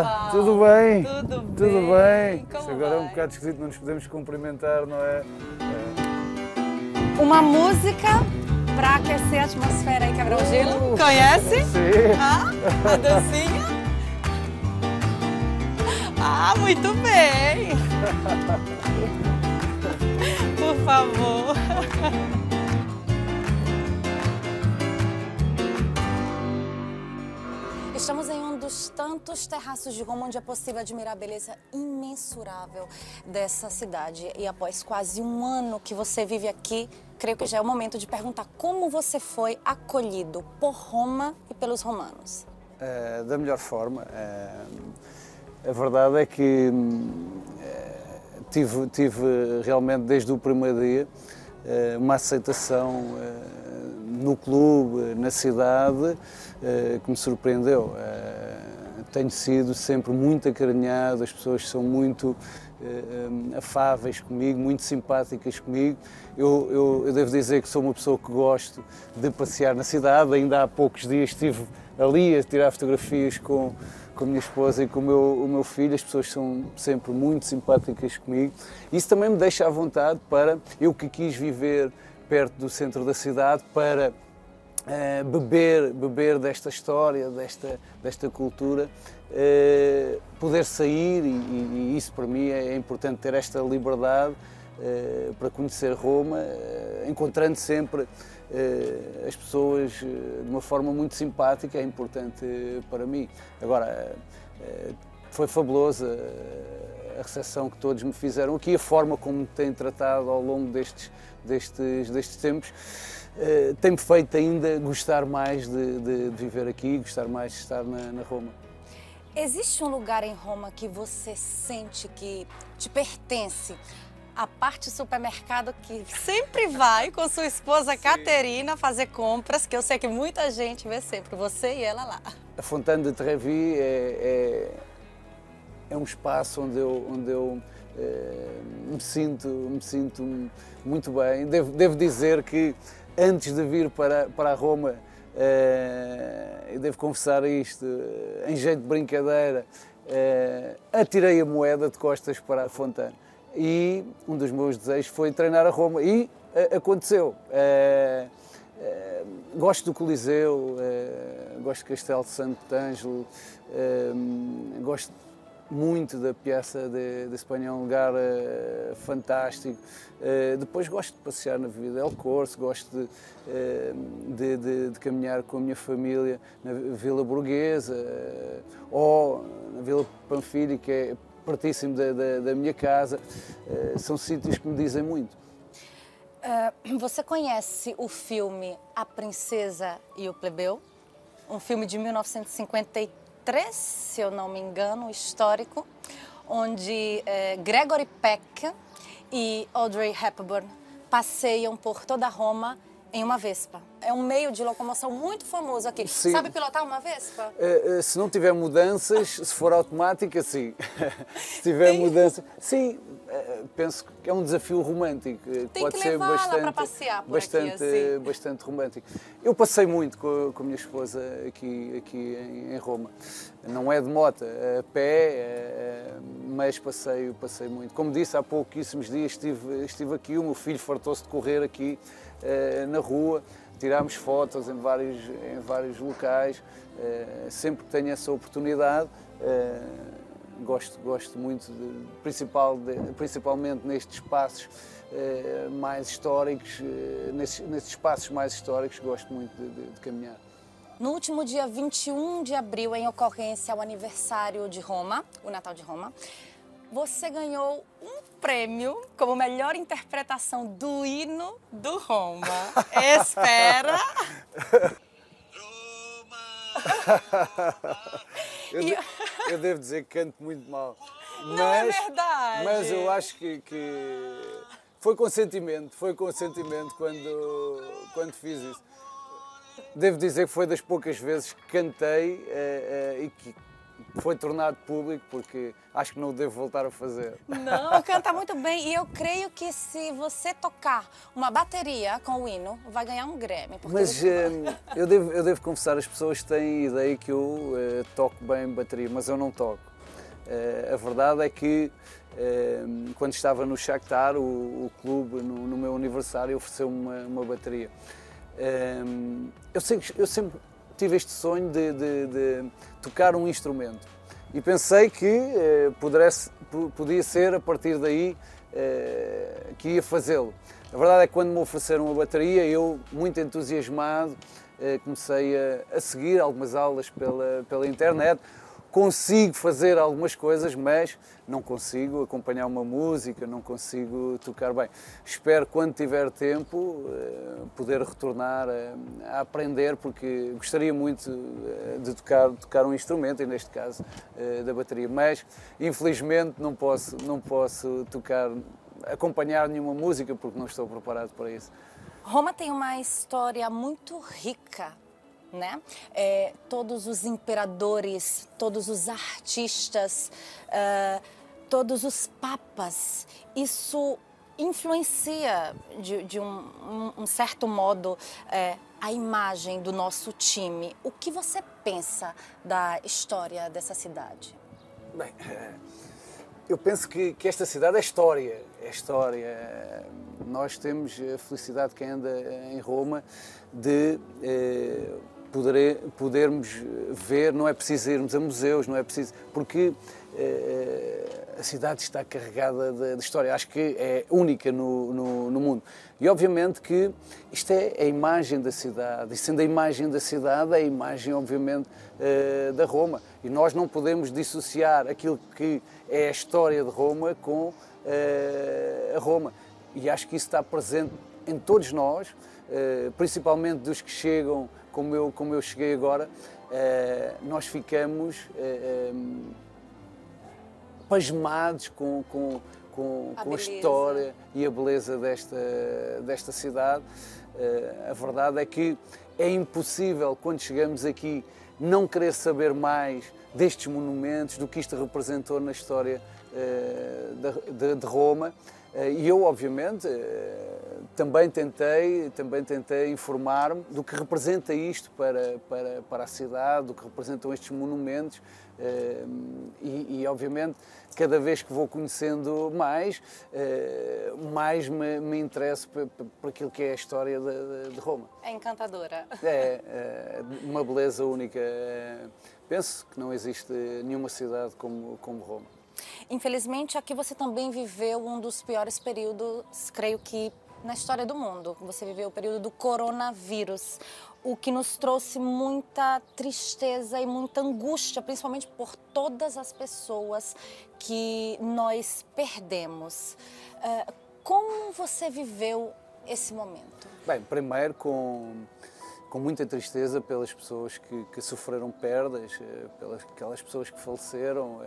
Olá, tudo bem? Tudo bem. Tudo bem? Como Isto agora é um vai? bocado esquisito, não nos podemos cumprimentar, não é? Uma música para aquecer a atmosfera e quebrar o gelo. Conhece? Sim. Ah, a dancinha? Ah, muito bem. Por favor. Estamos em um dos tantos terraços de Roma onde é possível admirar a beleza imensurável dessa cidade. E após quase um ano que você vive aqui, creio que já é o momento de perguntar como você foi acolhido por Roma e pelos romanos. Da melhor forma. A verdade é que tive realmente desde o primeiro dia uma aceitação no clube, na cidade, que me surpreendeu. Tenho sido sempre muito acarinhado, as pessoas são muito afáveis comigo, muito simpáticas comigo. Eu devo dizer que sou uma pessoa que gosto de passear na cidade. Ainda há poucos dias estive ali a tirar fotografias com a minha esposa e com o meu filho. As pessoas são sempre muito simpáticas comigo. Isso também me deixa à vontade para, eu que quis viver perto do centro da cidade, para beber desta história, desta cultura, poder sair e isso para mim é importante, ter esta liberdade para conhecer Roma, encontrando sempre as pessoas de uma forma muito simpática, é importante para mim. Agora, foi fabulosa a recepção que todos me fizeram aqui, a forma como me têm tratado ao longo destes tempos. Tem-me feito ainda gostar mais de viver aqui, gostar mais de estar na Roma. Existe um lugar em Roma que você sente que te pertence? A parte do supermercado que sempre vai com sua esposa Caterina fazer compras, que eu sei que muita gente vê sempre você e ela lá. A Fontane de Trevi é um espaço onde eu me sinto muito bem. Devo dizer que antes de vir para Roma, eu devo confessar isto, em jeito de brincadeira, atirei a moeda de costas para a Fontane. E um dos meus desejos foi treinar a Roma e aconteceu. Gosto do Coliseu, gosto do Castelo de Sant'Angelo, gosto muito da Piazza de Espanha, é um lugar fantástico. Depois gosto de passear na Via del Corso, gosto de caminhar com a minha família na Vila Borghesa ou na Vila Pamphili, que é pertíssimo da minha casa. São sítios que me dizem muito. Você conhece o filme A Princesa e o Plebeu? Um filme de 1953, se eu não me engano, histórico, onde Gregory Peck e Audrey Hepburn passeiam por toda Roma em uma Vespa. É um meio de locomoção muito famoso aqui. Sim. Sabe pilotar uma Vespa? Se não tiver mudanças, se for automática, sim. Se tiver mudança, sim. Penso que é um desafio romântico. Tem Pode que ser levá-la bastante, para passear por bastante, aqui, assim. bastante romântico. Eu passei muito com a minha esposa aqui em Roma. Não é de moto, a pé, mas passei muito. Como disse, há pouquíssimos dias estive aqui, o meu filho fartou-se de correr aqui na rua. Tirámos fotos em vários locais, sempre que tenho essa oportunidade. Gosto muito, principalmente nestes espaços mais históricos, nesses espaços mais históricos, gosto muito de caminhar. No último dia 21 de abril, em ocorrência ao aniversário de Roma, o Natal de Roma, você ganhou um prêmio como melhor interpretação do hino do Roma. Espera! Eu devo dizer que canto muito mal. Não é verdade. Mas eu acho que foi consentimento quando fiz isso. Devo dizer que foi das poucas vezes que cantei e que foi tornado público, porque acho que não o devo voltar a fazer. Não, canta muito bem. E eu creio que se você tocar uma bateria com o hino, vai ganhar um Grammy. Mas eu devo confessar, as pessoas têm a ideia que eu toco bem bateria, mas eu não toco. A verdade é que quando estava no Shakhtar, o clube, no meu aniversário, ofereceu-me uma bateria. Eu sempre tive este sonho de tocar um instrumento e pensei que podia ser a partir daí que ia fazê-lo. A verdade é que quando me ofereceram a bateria, eu, muito entusiasmado, comecei a seguir algumas aulas pela internet. Consigo fazer algumas coisas, mas não consigo acompanhar uma música, não consigo tocar bem. Espero, quando tiver tempo, poder retornar a aprender, porque gostaria muito de tocar um instrumento, e neste caso da bateria, mas infelizmente não posso acompanhar nenhuma música porque não estou preparado para isso. Roma tem uma história muito rica, né? Todos os imperadores, todos os artistas, todos os papas, isso influencia de um certo modo a imagem do nosso time. O que você pensa da história dessa cidade? Bem, eu penso que esta cidade é história. É história. Nós temos a felicidade, quem anda em Roma, de podermos ver, não é preciso irmos a museus, não é preciso, porque a cidade está carregada de história, acho que é única no mundo. E obviamente que isto é a imagem da cidade, e sendo a imagem da cidade, é a imagem obviamente da Roma. E nós não podemos dissociar aquilo que é a história de Roma com a Roma. E acho que isso está presente em todos nós, principalmente dos que chegam como eu cheguei agora. Nós ficamos pasmados com a história e a beleza desta cidade. A verdade é que é impossível, quando chegamos aqui, não querer saber mais destes monumentos, do que isto representou na história de Roma. E eu, obviamente, também tentei informar-me do que representa isto para a cidade, do que representam estes monumentos, e obviamente, cada vez que vou conhecendo mais me interesso por aquilo que é a história de Roma. É encantadora. É uma beleza única. Penso que não existe nenhuma cidade como Roma. Infelizmente, aqui você também viveu um dos piores períodos, creio que, na história do mundo. Você viveu o período do coronavírus, o que nos trouxe muita tristeza e muita angústia, principalmente por todas as pessoas que nós perdemos. Como você viveu esse momento? Bem, primeiro com muita tristeza pelas pessoas que sofreram perdas, pelas aquelas pessoas que faleceram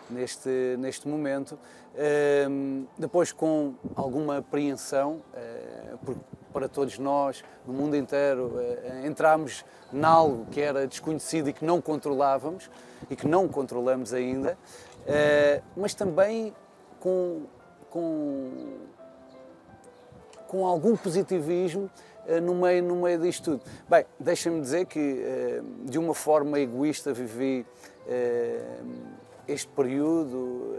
neste momento. Depois com alguma apreensão, porque para todos nós, no mundo inteiro, entramos em algo que era desconhecido e que não controlávamos e que não controlamos ainda, mas também com algum positivismo no meio disto tudo. Bem, deixa-me dizer que de uma forma egoísta vivi este período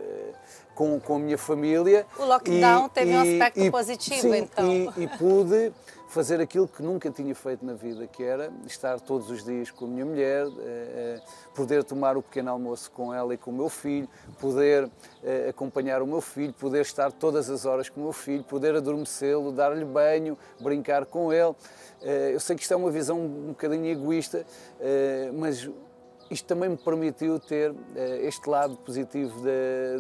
com a minha família. O lockdown teve um aspecto positivo, sim, então. E pude fazer aquilo que nunca tinha feito na vida, que era estar todos os dias com a minha mulher, poder tomar o pequeno almoço com ela e com o meu filho, poder acompanhar o meu filho, poder estar todas as horas com o meu filho, poder adormecê-lo, dar-lhe banho, brincar com ele. Eu sei que isto é uma visão um bocadinho egoísta, mas isto também me permitiu ter este lado positivo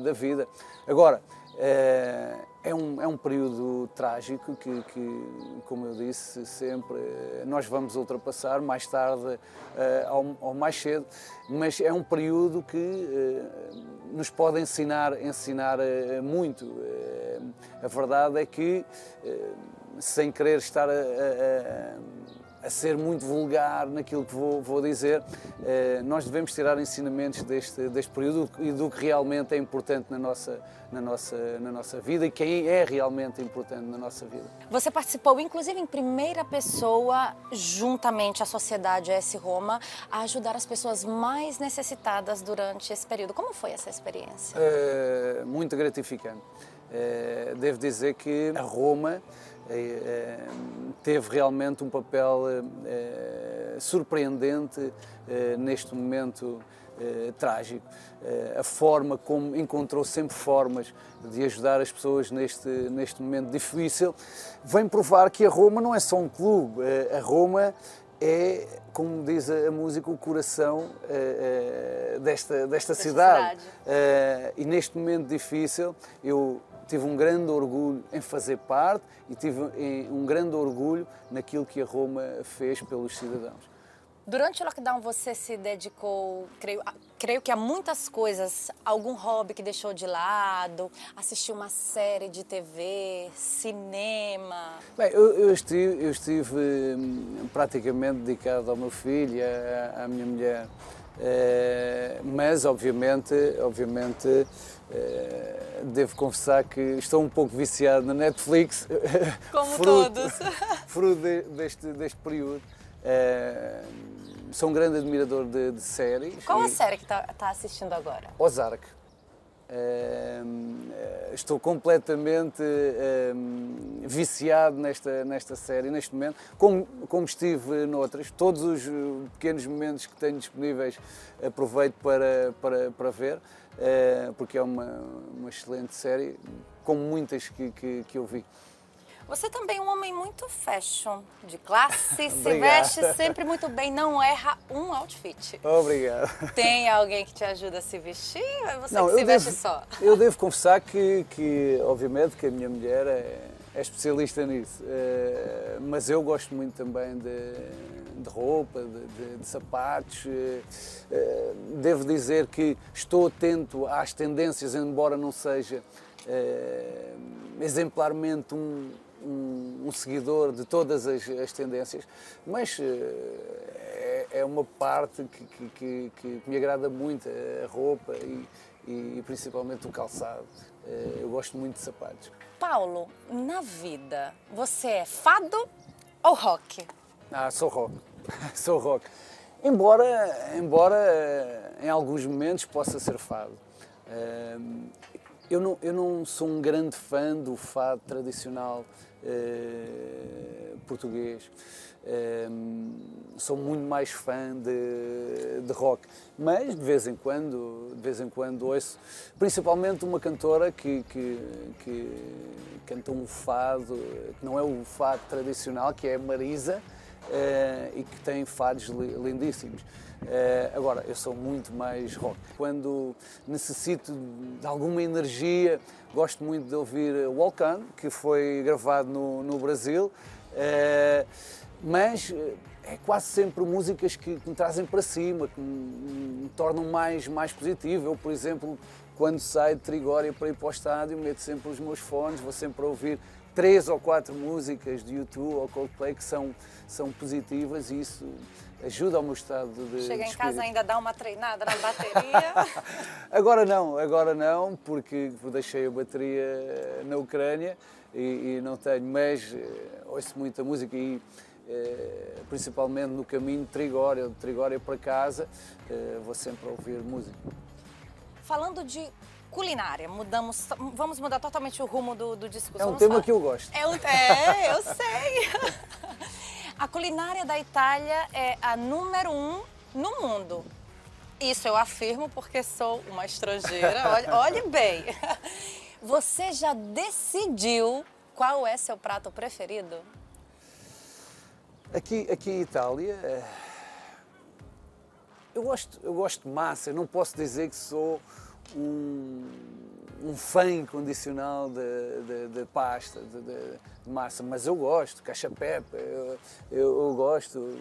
da vida. Agora, é um período trágico que, como eu disse sempre, nós vamos ultrapassar mais tarde ou mais cedo, mas é um período que nos pode ensinar muito. A verdade é que, sem querer estar a ser muito vulgar naquilo que vou dizer, nós devemos tirar ensinamentos deste período e do que realmente é importante na nossa vida e quem é realmente importante na nossa vida. Você participou, inclusive, em primeira pessoa, juntamente à Sociedade AS Roma, a ajudar as pessoas mais necessitadas durante esse período. Como foi essa experiência? Muito gratificante. Devo dizer que a Roma teve realmente um papel surpreendente neste momento trágico. A forma como encontrou sempre formas de ajudar as pessoas neste momento difícil vem provar que a Roma não é só um clube. A Roma é, como diz a música, o coração desta cidade. E neste momento difícil eu tive um grande orgulho em fazer parte e tive um grande orgulho naquilo que a Roma fez pelos cidadãos. Durante o lockdown você se dedicou, creio que a muitas coisas, algum hobby que deixou de lado, assistiu uma série de TV, cinema? Bem, eu estive praticamente dedicado ao meu filho, à minha mulher, mas obviamente devo confessar que estou um pouco viciado na Netflix. Como todos. Fruto deste período. Sou um grande admirador de séries. Qual a série que está assistindo agora? Ozark. Estou completamente viciado nesta série, neste momento, como estive noutras. Todos os pequenos momentos que tenho disponíveis aproveito para ver, porque é uma excelente série, como muitas que eu vi. Você também é um homem muito fashion, de classe, se veste sempre muito bem, não erra um outfit. Obrigado. Tem alguém que te ajuda a se vestir ou é você não, que se veste só? Eu devo confessar que obviamente, que a minha mulher é especialista nisso, mas eu gosto muito também de roupa, de sapatos. Devo dizer que estou atento às tendências, embora não seja exemplarmente um seguidor de todas as tendências, mas é uma parte que me agrada muito, a roupa e principalmente o calçado. Eu gosto muito de sapatos. Paulo, na vida, você é fado ou rock? Sou rock. Sou rock. Embora em alguns momentos possa ser fado. Eu não sou um grande fã do fado tradicional português. Sou muito mais fã de rock, mas de vez em quando ouço, principalmente uma cantora que canta um fado, que não é o fado tradicional, que é Marisa, e que tem fados lindíssimos. Agora, eu sou muito mais rock. Quando necessito de alguma energia, gosto muito de ouvir Walk On, que foi gravado no Brasil, mas é quase sempre músicas que me trazem para cima, que me tornam mais positivo. Eu, por exemplo, quando saio de Trigória para ir para o estádio, meto sempre os meus fones, vou sempre a ouvir 3 ou 4 músicas de U2 ou Coldplay que são positivas e isso ajuda ao meu estado de Chega em espírito. casa ainda dá uma treinada na bateria? Agora não, porque deixei a bateria na Ucrânia e não tenho, mas ouço muita música e principalmente no caminho de Trigória para casa, vou sempre a ouvir música. Falando de culinária, vamos mudar totalmente o rumo do discurso. É um tema que eu gosto. Eu sei. A culinária da Itália é a número 1 no mundo. Isso eu afirmo porque sou uma estrangeira, olhe bem. Você já decidiu qual é seu prato preferido? Aqui em Itália, eu gosto de massa, eu não posso dizer que sou um fã incondicional de pasta, de massa, mas eu gosto, cacio e pepe, eu gosto.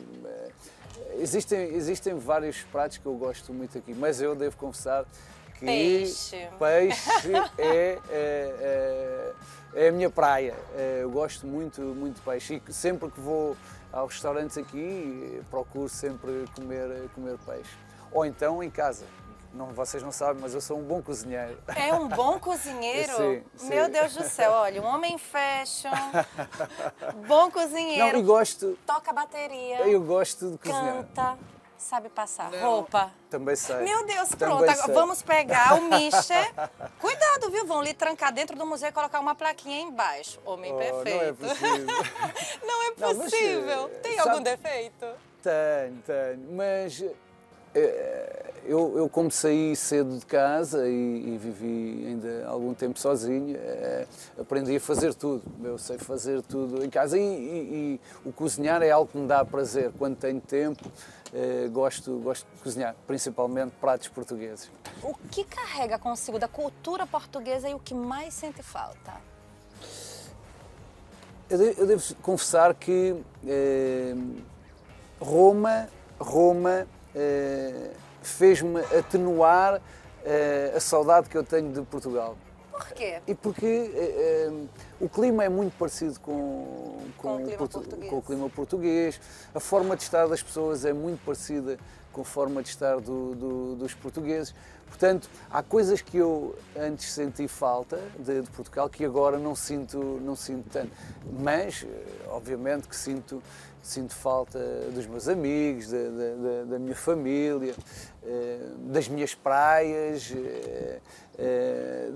Existem vários pratos que eu gosto muito aqui, mas eu devo confessar que peixe é a minha praia. Eu gosto muito de peixe e sempre que vou aos restaurantes aqui, procuro sempre comer peixe. Ou então em casa. Não, vocês não sabem, mas eu sou um bom cozinheiro. É um bom cozinheiro? Sim, sim. Meu Deus do céu, olha, um homem fashion, bom cozinheiro. Não, e gosto. Toca bateria. Eu gosto de cozinhar. Canta, sabe passar roupa. Também sei. Meu Deus, Também pronto. Agora sei. vamos pegar o Mister. Cuidado, viu? Vão lhe trancar dentro do museu e colocar uma plaquinha embaixo. Homem perfeito. Não é possível. Não é Não, mas, possível. Tem sabe- algum defeito? Tenho, mas eu como saí cedo de casa e vivi ainda algum tempo sozinho, aprendi a fazer tudo. Eu sei fazer tudo em casa e o cozinhar é algo que me dá prazer. Quando tenho tempo, gosto de cozinhar, principalmente pratos portugueses. O que carrega consigo da cultura portuguesa e o que mais sente falta? Eu devo confessar que Roma fez-me atenuar a saudade que eu tenho de Portugal. Por quê? E porque o clima é muito parecido Com o clima português. com o clima português, a forma de estar das pessoas é muito parecida com a forma de estar dos portugueses. Portanto, há coisas que eu antes senti falta de Portugal que agora não sinto tanto. Mas, obviamente, que sinto falta dos meus amigos, da minha família, das minhas praias,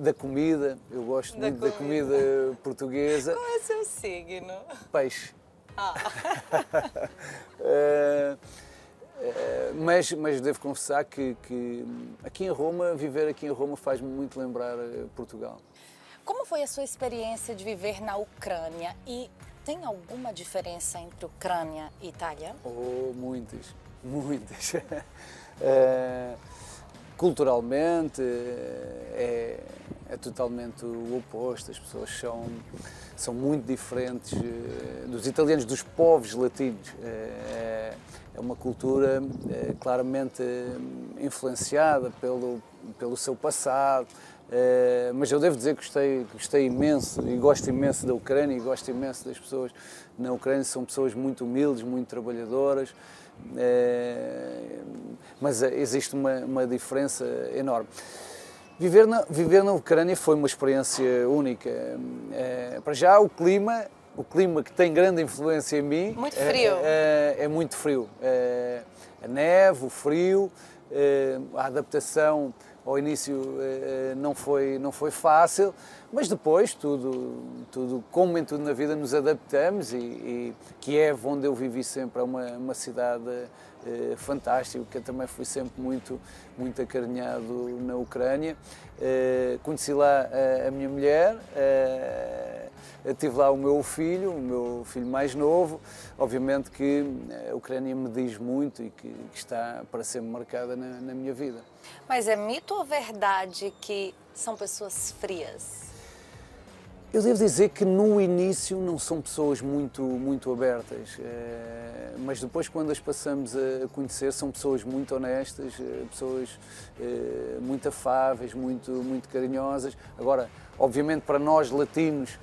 da comida. Eu gosto muito da comida portuguesa. Qual é o seu signo? Peixe. Ah. Mas devo confessar que aqui em Roma, viver aqui em Roma faz-me muito lembrar Portugal. Como foi a sua experiência de viver na Ucrânia e tem alguma diferença entre Ucrânia e Itália? Oh, muitas. Culturalmente é totalmente o oposto, as pessoas são muito diferentes dos italianos, dos povos latinos. É uma cultura claramente influenciada pelo seu passado, mas eu devo dizer que gostei imenso e gosto imenso da Ucrânia e gosto imenso das pessoas na Ucrânia. São pessoas muito humildes, muito trabalhadoras, mas existe uma diferença enorme. Viver na Ucrânia foi uma experiência única. Para já o clima que tem grande influência em mim. Muito frio. É muito frio. A neve, o frio, a adaptação ao início não foi fácil, mas depois tudo, como em tudo na vida, nos adaptamos e Kiev, onde eu vivi sempre, é uma cidade fantástica, que eu também fui sempre muito acarinhado na Ucrânia. Conheci lá a minha mulher, tive lá o meu filho mais novo. Obviamente que a Ucrânia me diz muito e que está para sempre marcada na minha vida. Mas é mito ou verdade que são pessoas frias? Eu devo dizer que no início não são pessoas muito abertas, mas depois, quando as passamos a conhecer, são pessoas muito honestas, pessoas muito afáveis, muito carinhosas. Agora, obviamente, para nós latinos,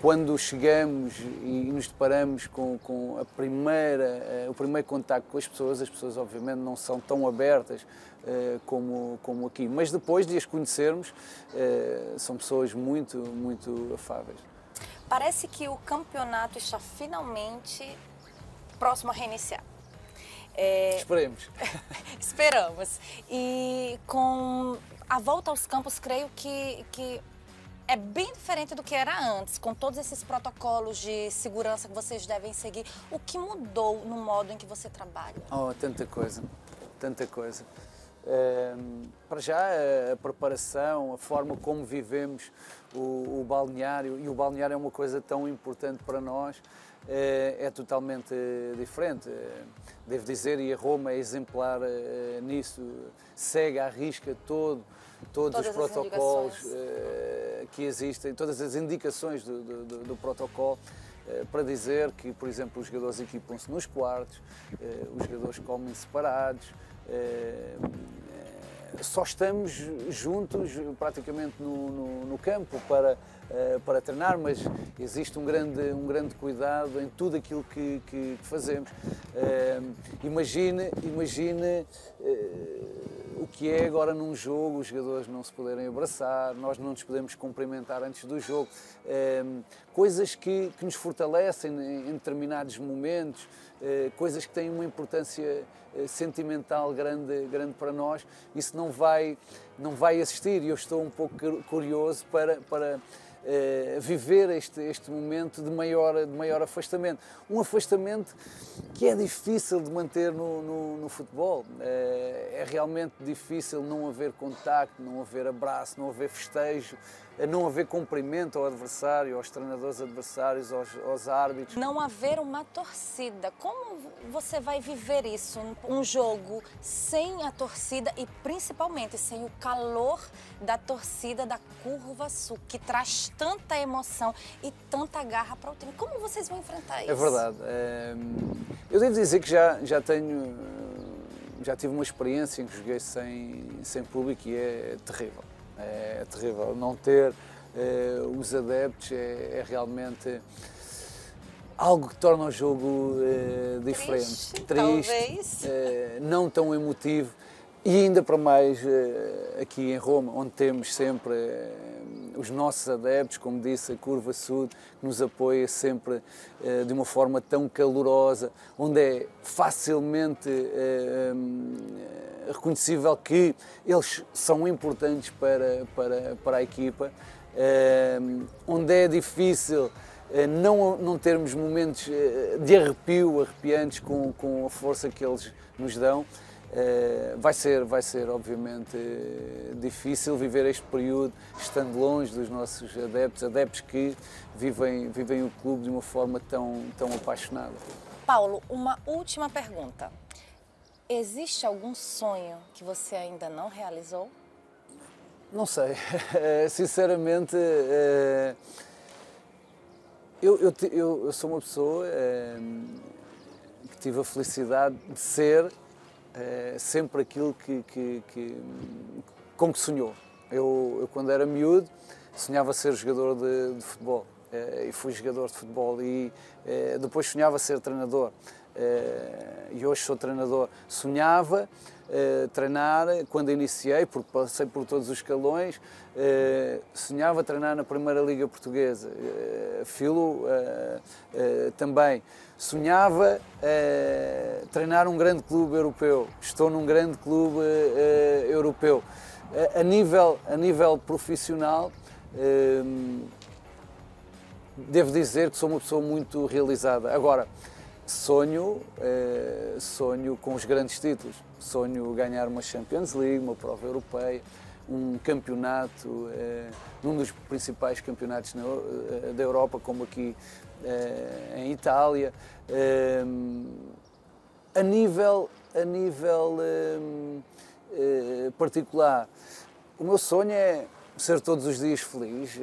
quando chegamos e nos deparamos com o primeiro contacto com as pessoas obviamente não são tão abertas como aqui, mas depois de as conhecermos, são pessoas muito afáveis. Parece que o campeonato está finalmente próximo a reiniciar. Esperemos. Esperamos. E com a volta aos campos, creio que é bem diferente do que era antes, com todos esses protocolos de segurança que vocês devem seguir. O que mudou no modo em que você trabalha? Oh, tanta coisa. Para já, a preparação, a forma como vivemos o balneário, e o balneário é uma coisa tão importante para nós, é totalmente diferente. Devo dizer, e a Roma é exemplar nisso, segue à risca todos os protocolos que existem, todas as indicações do protocolo, para dizer que, por exemplo, os jogadores equipam-se nos quartos, os jogadores comem separados, só estamos juntos praticamente no campo para treinar, mas existe um grande cuidado em tudo aquilo que fazemos. Imagine o que é agora num jogo, os jogadores não se poderem abraçar, nós não nos podemos cumprimentar antes do jogo, coisas que nos fortalecem em determinados momentos, coisas que têm uma importância sentimental grande para nós. Isso não vai existir, e eu estou um pouco curioso para viver este momento de maior afastamento. Um afastamento que é difícil de manter no futebol. É realmente difícil não haver contacto, não haver abraço, não haver festejo, não haver cumprimento ao adversário, aos treinadores adversários, aos árbitros. Não haver uma torcida. Como você vai viver isso? Um jogo sem a torcida e principalmente sem o calor da torcida da Curva Sul, que traz tanta emoção e tanta garra para o time. Como vocês vão enfrentar isso? É verdade. Eu devo dizer que já tive uma experiência em que joguei sem público e é terrível. É terrível. Não ter os adeptos é realmente algo que torna o jogo diferente. Triste, talvez. Não tão emotivo. E ainda para mais aqui em Roma, onde temos sempre os nossos adeptos, como disse, a Curva Sul, que nos apoia sempre de uma forma tão calorosa, onde é facilmente reconhecível que eles são importantes para a equipa, onde é difícil não termos momentos de arrepiantes com a força que eles nos dão. Vai ser obviamente difícil viver este período estando longe dos nossos adeptos que vivem o clube de uma forma tão apaixonada. Paulo, uma última pergunta. Existe algum sonho que você ainda não realizou? Não sei, sinceramente, eu sou uma pessoa que tive a felicidade de ser sempre aquilo com que sonhou. Eu, quando era miúdo, sonhava ser jogador de futebol, e fui jogador de futebol, e depois sonhava ser treinador, e hoje sou treinador. Sonhava treinar, quando iniciei, porque passei por todos os escalões, sonhava treinar na Primeira Liga Portuguesa, Filo também. Sonhava treinar um grande clube europeu, estou num grande clube europeu. A nível profissional, devo dizer que sou uma pessoa muito realizada. Agora, sonho com os grandes títulos. Sonho ganhar uma Champions League, uma prova europeia, um campeonato, num dos principais campeonatos da Europa, como aqui em Itália. A nível particular, o meu sonho é ser todos os dias feliz,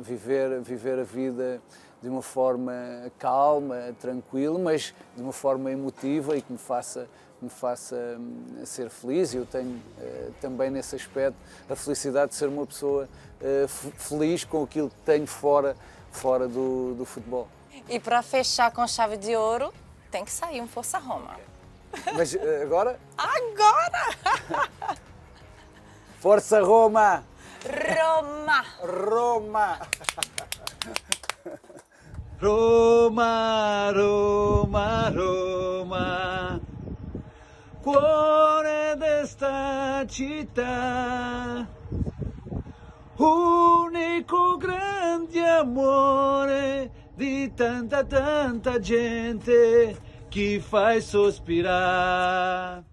viver a vida de uma forma calma, tranquila, mas de uma forma emotiva e que me faça ser feliz. Eu tenho também nesse aspecto a felicidade de ser uma pessoa feliz com aquilo que tenho fora do futebol. E para fechar com chave de ouro, tem que sair um Força Roma. Mas agora? Agora! Força Roma! Roma! Roma! Roma, Roma, Roma, cuore desta città, unico grande amore di tanta gente que faz sospirar.